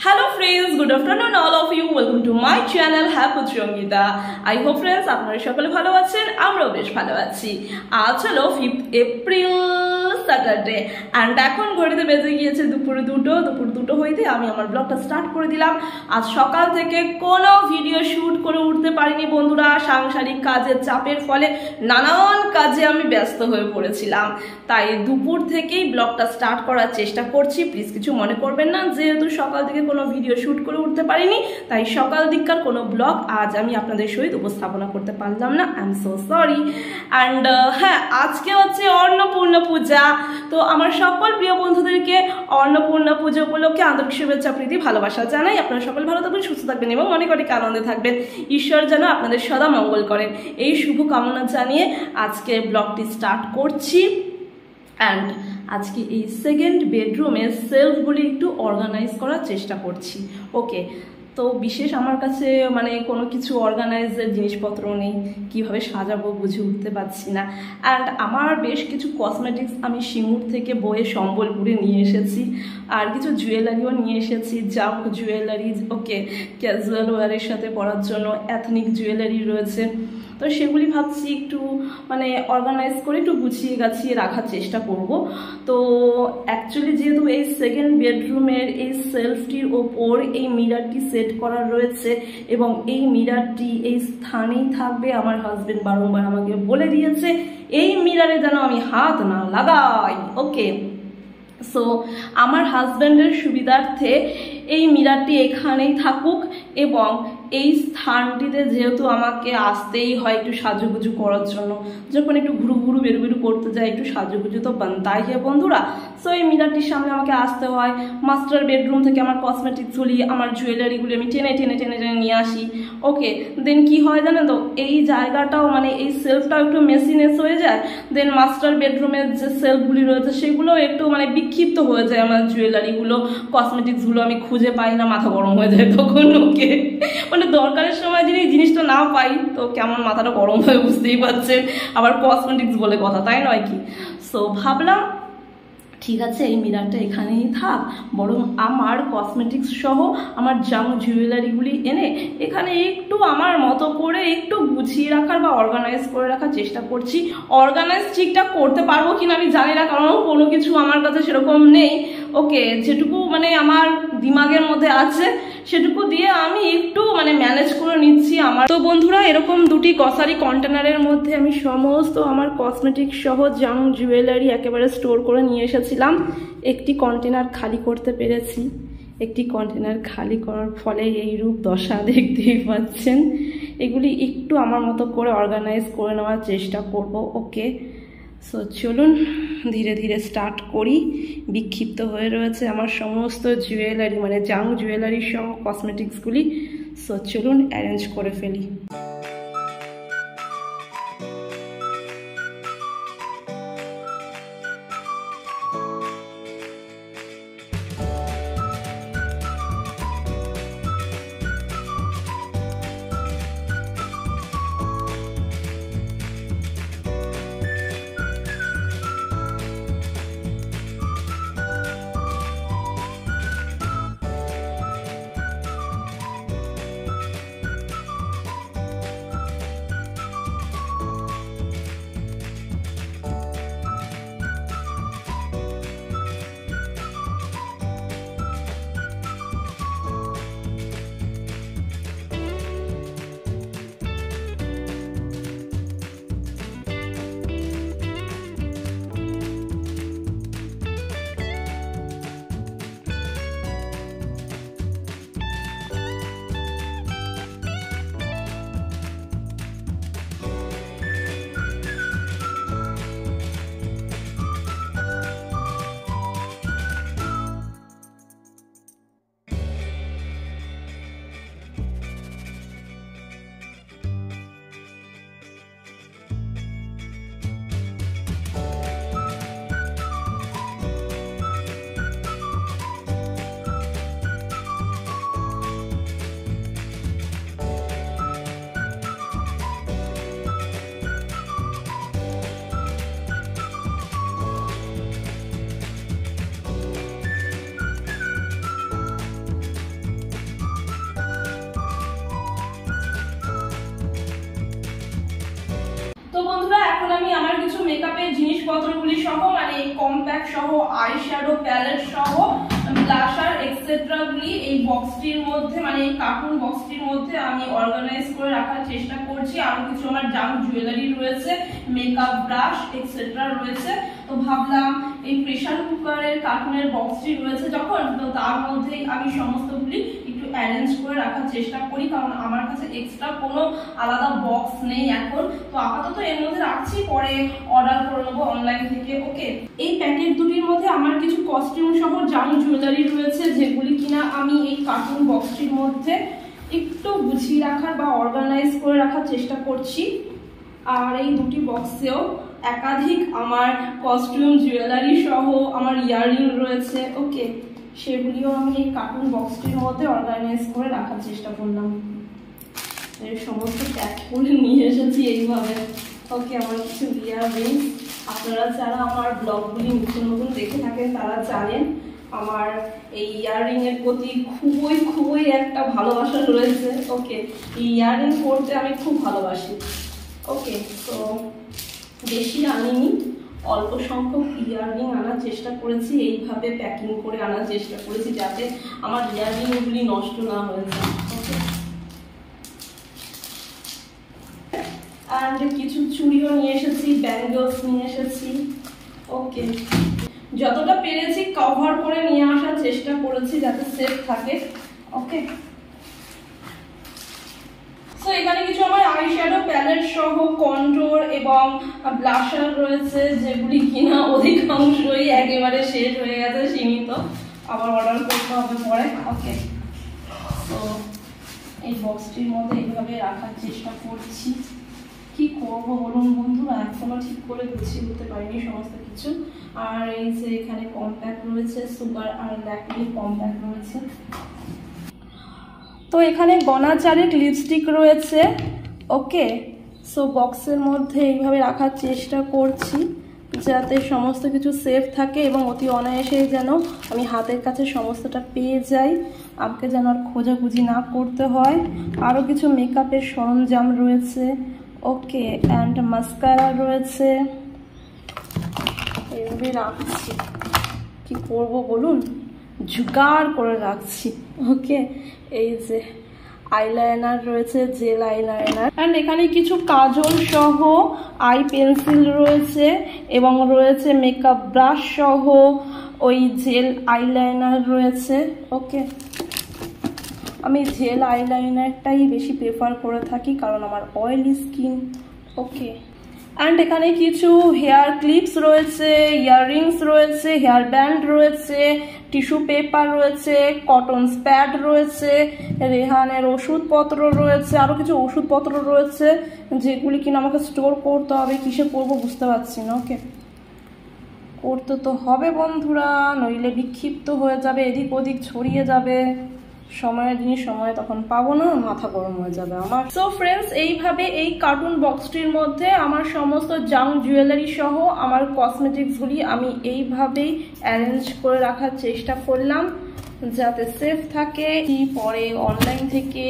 Hello friends, good afternoon all of you. Welcome to my channel Happy with Sangita. I hope friends আপনারা সকলে ভালো আছেন, আমরাও বেশ ভালো আছি। আজ হলো 5th এপ্রিল স্যাটারডে এন্ড এখন ঘড়িতে বেজে গিয়েছে দুপুর দুটো হইতে আমি আমার ব্লগটা স্টার্ট করে দিলাম। আজ সকাল থেকে কোনো ভিডিও শুট করে উঠতে পারিনি বন্ধুরা, সাংসারিক কাজের চাপের ফলে নানান কাজে আমি ব্যস্ত হয়ে পড়েছিলাম, তাই দুপুর থেকেই ব্লগটা স্টার্ট করার চেষ্টা করছি। প্লিজ কিছু মনে করবেন না, যেহেতু সকাল থেকে কোনো ভিডিও শুট করে উঠতে পারিনি তাই সকাল দিককার কোনো ব্লগ আজ আমি আপনাদের সহিত উপস্থাপনা করতে পারলাম না। I am so sorry. And হ্যাঁ, আজকে হচ্ছে অন্নপূর্ণা পূজা, তো আমার সকল প্রিয় বন্ধুদেরকে অন্নপূর্ণা পুজো উপলক্ষে আন্তরিক শুভেচ্ছা প্রীতি ভালোবাসা জানাই। আপনারা সকল ভালো থাকবেন, সুস্থ থাকবেন এবং অনেক অনেক আনন্দে থাকবেন। ঈশ্বর যেন আপনাদের সদা মঙ্গল করেন, এই শুভ কামনা জানিয়ে আজকে ব্লগটি স্টার্ট করছি। অ্যান্ড আজকে এই সেকেন্ড বেডরুমের সেলফগুলি একটু অর্গানাইজ করার চেষ্টা করছি। ওকে, তো বিশেষ আমার কাছে মানে কোনো কিছু অর্গানাইজের জিনিসপত্র নেই, কিভাবে সাজাবো বুঝে উঠতে পারছি না। অ্যান্ড আমার বেশ কিছু কসমেটিক্স আমি সিঙ্গুর থেকে বয়ে সম্বলপুরে নিয়ে এসেছি, আর কিছু জুয়েলারিও নিয়ে এসেছি, জাম্প জুয়েলারি। ওকে, ক্যাজুয়াল ওয়ারের সাথে পরার জন্য এথনিক জুয়েলারি রয়েছে, তো সেগুলি ভাবছি একটু মানে অর্গানাইজ করে একটু গুছিয়ে গাছিয়ে রাখার চেষ্টা করব। তো অ্যাকচুয়ালি যেহেতু এই সেকেন্ড বেডরুমের এই সেলফটির ওপর এই মিরারটি সেট করা রয়েছে এবং এই মিরারটি এই স্থানেই থাকবে, আমার হাজবেন্ড বারংবার আমাকে বলে দিয়েছে এই মিরারে যেন আমি হাত না লাগাই। ওকে, সো আমার হাজব্যান্ডের সুবিধার্থে এই মিরারটি এখানেই থাকুক এবং এই স্থানটিতে যেহেতু আমাকে আসতেই হয় একটু সাজুগুজু করার জন্য, যখন একটু ঘুরু ঘুরু বেরু বেরু করতে যাই একটু সাজুগুজু তো বানতাই হয় বন্ধুরা। সো এই মিরারটির সামনে আমাকে আসতে হয়। মাস্টার বেডরুম থেকে আমার কসমেটিক্সগুলি আমার জুয়েলারিগুলি আমি টেনে টেনে টেনে টেনে নিয়ে আসি। ওকে, দেন কি হয় জানেন তো, এই জায়গাটাও মানে এই সেলফটাও একটু মেসিনেস হয়ে যায়। দেন মাস্টার বেডরুমের যে সেলফগুলি রয়েছে সেগুলোও একটু মানে বিক্ষিপ্ত হয়ে যায়, আমার জুয়েলারিগুলো কসমেটিক্সগুলো আমি খুঁজে পাই না, মাথা গরম হয়ে যায় তখন। ওকে, মানে দরকারের সময় যদি এই জিনিসটা না পাই তো কেমন মাথাটা গরম হয়ে বুঝতেই পারছেন, আবার কসমেটিক্স বলে কথা, তাই নয় কি? সো ভাবলাম ঠিক আছে এই মিরারটা এখানেই থাক, বরং আমার কসমেটিক্স সহ আমার জাম জুয়েলারিগুলি এনে এখানে একটু আমার মতো করে একটু গুছিয়ে রাখার বা অর্গানাইজ করে রাখার চেষ্টা করছি। অর্গানাইজ ঠিকঠাক করতে পারবো কিনা আমি জানি না, কারণ কোনো কিছু আমার কাছে সেরকম নেই। ওকে, যেটুকু মানে আমার দিমাগের মধ্যে আছে সেটুকু দিয়ে আমি একটু মানে ম্যানেজ করে নিচ্ছি আমার। তো বন্ধুরা, এরকম দুটি গ্রসারি কন্টেনারের মধ্যে আমি সমস্ত আমার কসমেটিক সহ জাম জুয়েলারি একেবারে স্টোর করে নিয়ে এসেছিলাম। একটি কন্টেনার খালি করতে পেরেছি, একটি কন্টেনার খালি করার ফলে এই রূপ দশা দেখতেই পাচ্ছেন। এগুলি একটু আমার মতো করে অর্গানাইজ করে নেওয়ার চেষ্টা করব। ওকে, সো চলুন ধীরে ধীরে স্টার্ট করি। বিক্ষিপ্ত হয়ে রয়েছে আমার সমস্ত জুয়েলারি, মানে জাং জুয়েলারি সহ কসমেটিক্সগুলি। সো চলুন অ্যারেঞ্জ করে ফেলি। মেকআপের জিনিসপত্রগুলি সহ, মানে কম্প্যাক্ট সহ, আই শ্যাডো প্যালেট সহ, ব্লাশার এক্সেট্রা গুলি এই বক্সটির মধ্যে, মানে এই কার্টুন বক্সটির মধ্যে আমি অর্গানাইজ করে রাখার চেষ্টা করছি। আরো কিছু আমার জাম জুয়েলারি রয়েছে, মেকআপ ব্রাশ এক্সেট্রা রয়েছে। তো ভাবলাম এই প্রেসার কুকারের কার্টুনের বক্সটি রয়েছে যখন, তো তার মধ্যেই আমি সমস্তগুলি একটু অ্যারেঞ্জ করে রাখার চেষ্টা করি, কারণ আমার কাছে এক্সট্রা কোনো আলাদা বক্স নেই এখন। তো আপাতত এর মধ্যে রাখছি, পরে অর্ডার করে নেবো অনলাইন থেকে। ওকে, এই প্যাকেট দুটির মধ্যে আমার কিছু কস্টিউম সহ জাম জুয়েলারি রয়েছে, যেগুলি কিনা আমি এই কার্টুন বক্সটির মধ্যে একটু গুছিয়ে রাখার বা অর্গানাইজ করে রাখার চেষ্টা করছি। আর এই দুটি বক্সেও একাধিক আমার কস্টিউম জুয়েলারি সহ আমার ইয়াররিং রয়েছে। ওকে, সেগুলিও আমি এই কার্টুন বক্সটির মধ্যে অর্গানাইজ করে রাখার চেষ্টা করলাম। এর সমস্ত প্যাক করে নিয়ে এসেছি এইভাবে। ওকে, আমার কিছু ইয়াররিং, আপনারা যারা আমার ব্লগগুলি নতুন নতুন দেখে থাকেন তারা জানেন আমার এই ইয়াররিং এর প্রতি খুবই একটা ভালোবাসা রয়েছে। ওকে, এই ইয়াররিং পরতে আমি খুব ভালোবাসি। ওকে, তো বেশি আনিনি, অল্প সংখ্যক ইয়াররিং আনার চেষ্টা করেছি, এইভাবে প্যাকিং করে আনার চেষ্টা করেছি যাতে আমার ইয়াররিংগুলি নষ্ট না হয়ে যায়। ওকে, আর কিছু চুড়িও নিয়ে এসেছি, ব্যাঙ্গলস নিয়ে এসেছি। ওকে, যতটা পেরেছি কভার করে নিয়ে আসার চেষ্টা করেছি যাতে সেফ থাকে। ওকে, তো এখানে কিছু আমার আই শ্যাডো প্যালেট সহ কন্ট্রোর এবং ব্লাশার রয়েছে, যেগুলি কিনা অধিকাংশই একেবারে শেষ হয়ে গেছে, সীমিত, আবার অর্ডার করতে হবে পরে। ওকে, তো এই বক্সটির মধ্যে এইভাবে রাখার চেষ্টা করছি। কি করবো বলুন বন্ধুরা, এখনো ঠিক করে গুছিয়ে উঠতে পারিনি সমস্ত কিছু। আর এই যে এখানে কম্প্যাক্ট রয়েছে, সুগার আর ল্যাকমি কম্প্যাক্ট রয়েছে। তো এখানে গনা চারেক লিপস্টিক রয়েছে। ওকে, সো বক্সের মধ্যে এইভাবে রাখার চেষ্টা করছি যাতে সমস্ত কিছু সেফ থাকে এবং অতি অনায়াসে যেন আমি হাতের কাছে সমস্তটা পেয়ে যাই, আমাকে যেন আর খোঁজাখুঁজি না করতে হয়। আরও কিছু মেকআপের সরঞ্জাম রয়েছে। ওকে, অ্যান্ড মাস্কারা রয়েছে, এইভাবে রাখছি। কি করব বলুন, জোগাড় করে রাখছি। ওকে, এই যে আইলাইনার রয়েছে, জেল আইলাইনার, অ্যান্ড এখানে কিছু কাজল সহ আই পেন্সিল রয়েছে এবং রয়েছে মেকআপ ব্রাশ সহ ওই জেল আইলাইনার রয়েছে। ওকে, আমি জেল আইলাইনারটাই বেশি প্রেফার করে থাকি কারণ আমার অয়েলি স্কিন। ওকে, অ্যান্ড এখানে কিছু হেয়ার ক্লিপস রয়েছে, ইয়াররিংস রয়েছে, হেয়ার ব্যান্ড রয়েছে, টিস্যু পেপার রয়েছে, কটন প্যাড রয়েছে, রেহানের ওষুধপত্র রয়েছে, আরও কিছু ওষুধপত্র রয়েছে যেগুলি কিনা আমাকে স্টোর করতে হবে। কিসে করবো বুঝতে পারছি না। ওকে, করতে তো হবে বন্ধুরা, নইলে বিক্ষিপ্ত হয়ে যাবে, এদিক ওদিক ছড়িয়ে যাবে, সময়ের জিনিস সময় তখন পাবো না, মাথা গরম হয়ে যাবে আমার। সো ফ্রেন্ডস, এইভাবে এই কার্টুন বক্সটির মধ্যে আমার সমস্ত জাম জুয়েলারি সহ আমার কসমেটিক্সগুলি আমি এইভাবেই অ্যারেঞ্জ করে রাখার চেষ্টা করলাম যাতে সেফ থাকে। পরে অনলাইন থেকে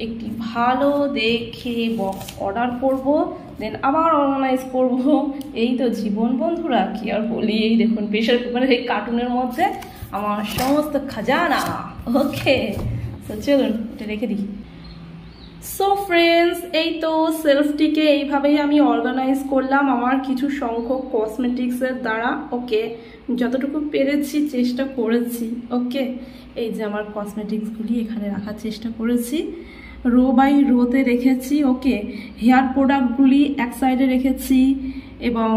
একটি ভালো দেখে বক্স অর্ডার করব, দেন আবার অর্গানাইজ করব। এই তো জীবন বন্ধুরা, কি আর বলি। এই দেখুন প্রেশার কুকারের এই কার্টুনের মধ্যে আমার সমস্ত খাজানা। ওকে, তো চলুন এটা রেখে দিই। সো ফ্রেন্ডস, এই তো সেলফটিকে এইভাবেই আমি অর্গানাইজ করলাম আমার কিছু সংখ্যক কসমেটিক্সের দ্বারা। ওকে, যতটুকু পেরেছি চেষ্টা করেছি। ওকে, এই যে আমার কসমেটিক্সগুলি এখানে রাখার চেষ্টা করেছি, রো বাই রোতে রেখেছি। ওকে, হেয়ার প্রোডাক্টগুলি এক সাইডে রেখেছি এবং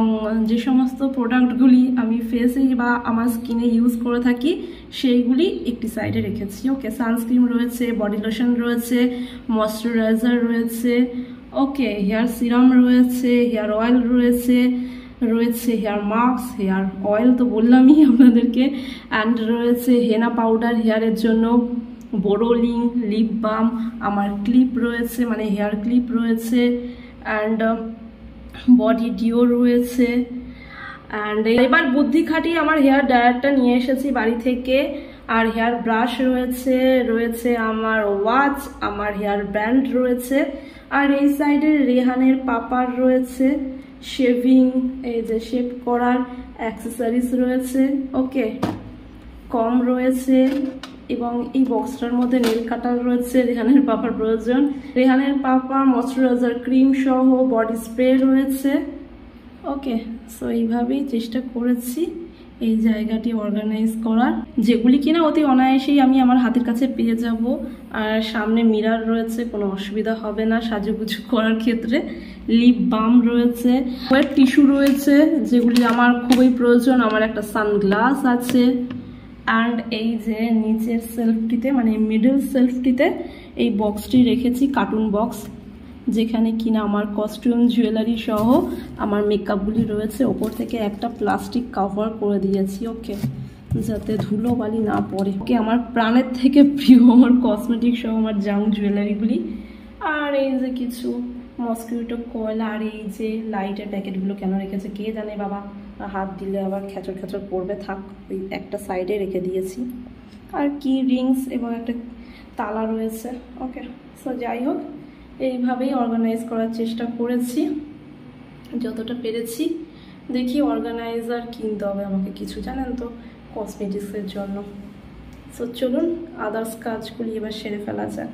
যে সমস্ত প্রোডাক্টগুলি আমি ফেসে বা আমার স্কিনে ইউজ করে থাকি সেইগুলি একটি সাইডে রেখেছি। ওকে, সানস্ক্রিন রয়েছে, বডি লোশন রয়েছে, ময়শ্চারাইজার রয়েছে। ওকে, হেয়ার সিরাম রয়েছে, হেয়ার অয়েল রয়েছে, হেয়ার মাস্ক, হেয়ার অয়েল তো বললামই আপনাদেরকে, অ্যান্ড রয়েছে হেনা পাউডার হেয়ারের জন্য, বোরোলিং, লিপ বাম, আমার ক্লিপ রয়েছে, মানে হেয়ার ক্লিপ রয়েছে, অ্যান্ড বডি ডিও রয়েছে। অ্যান্ড এবার বুদ্ধি খাটিয়ে আমার হেয়ার ড্রায়ারটা নিয়ে এসেছি বাড়ি থেকে, আর হেয়ার ব্রাশ রয়েছে আমার ওয়াচ, আমার হেয়ার ব্যান্ড রয়েছে, আর এই সাইডে রেহানের পাপার রয়েছে, শেভিং, এই যে শেভ করার অ্যাক্সেসরিজ রয়েছে, ওকে, কম রয়েছে। এবং এই বক্সটার মধ্যে নেল কাটার রয়েছে, রেহানের পাপার প্রয়োজন, রেহানের পাপার ময়শ্চারাইজার ক্রিম সহ বডি স্প্রে রয়েছে, ওকে। সো এইভাবেই চেষ্টা করেছি এই জায়গাটি অর্গানাইজ করার, যেগুলি কিনা অতি অনায়াসেই আমি আমার হাতের কাছে পেয়ে যাব। আর সামনে মিরর রয়েছে, কোনো অসুবিধা হবে না সাজুগুজু করার ক্ষেত্রে। লিপ বাম রয়েছে, ওয়েট টিস্যু রয়েছে যেগুলি আমার খুবই প্রয়োজন। আমার একটা সানগ্লাস আছে। অ্যান্ড এই যে নিচের সেলফটিতে, মানে মিডল সেলফটিতে এই বক্সটি রেখেছি, কার্টুন বক্স, যেখানে কিনা আমার কস্টিউম জুয়েলারি সহ আমার মেকআপগুলি রয়েছে। ওপর থেকে একটা প্লাস্টিক কভার করে দিয়েছি, ওকে, যাতে ধুলো বালি না পড়ে। ওকে, আমার প্রাণের থেকে প্রিয় আমার কসমেটিক সহ আমার জাং জুয়েলারিগুলি। আর এই যে কিছু মসকিউটো কয়েল, আর এই যে লাইটের প্যাকেটগুলো কেন রেখেছে কে জানে বাবা, হাত দিলে আবার খেচর খেচর পড়বে, থাক, ওই একটা সাইডে রেখে দিয়েছি। আর কি রিংস এবং একটা তালা রয়েছে, ওকে। সো যাই হোক, এইভাবেই অর্গানাইজ করার চেষ্টা করেছি যতটা পেরেছি। দেখি অর্গানাইজার কিনতে হবে আমাকে কিছু, জানেন তো, কসমেটিক্সের জন্য। সো চলুন আদার্স কাজগুলি এবার সেরে ফেলা যাক।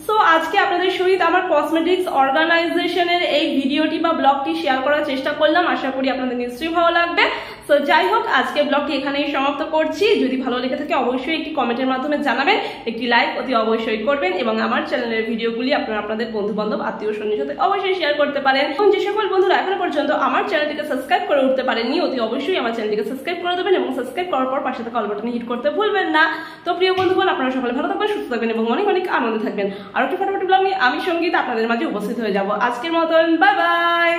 সো আজকে আপনাদের সহিত আমার কসমেটিক্স অর্গানাইজেশনের এই ভিডিওটি বা ব্লগটি শেয়ার করার চেষ্টা করলাম। আশা করি আপনাদের নিশ্চয়ই ভালো লাগবে। সো যাই হোক, আজকে ব্লগটি এখানেই সমাপ্ত করছি। যদি ভালো লেগে থাকে অবশ্যই একটি কমেন্টের মাধ্যমে জানাবেন, একটি লাইক অতি অবশ্যই করবেন, এবং আমার চ্যানেলের ভিডিওগুলি আপনারা আপনাদের বন্ধু বান্ধব আত্মীয় স্বজনের সাথে অবশ্যই শেয়ার করতে পারেন। এবং যে সকল বন্ধুরা এখনো পর্যন্ত আমার চ্যানেলটিকে সাবস্ক্রাইব করে উঠতে পারেননি, অতি অবশ্যই আমার চ্যানেলটিকে সাবস্ক্রাইব করে দেবেন, এবং সাবস্ক্রাইব করার পর পাশে থাকা অল বাটনে হিট করতে ভুলবেন না। তো প্রিয় বন্ধুগণ, আপনারা সকলে ভালো থাকবেন, সুস্থ থাকবেন এবং অনেক অনেক আনন্দে থাকবেন। আর একটি ফটোফটো ব্লগ নিয়ে আমি সঙ্গীত আপনাদের মাঝে উপস্থিত হয়ে যাব। আজকের মতন বাই বাই।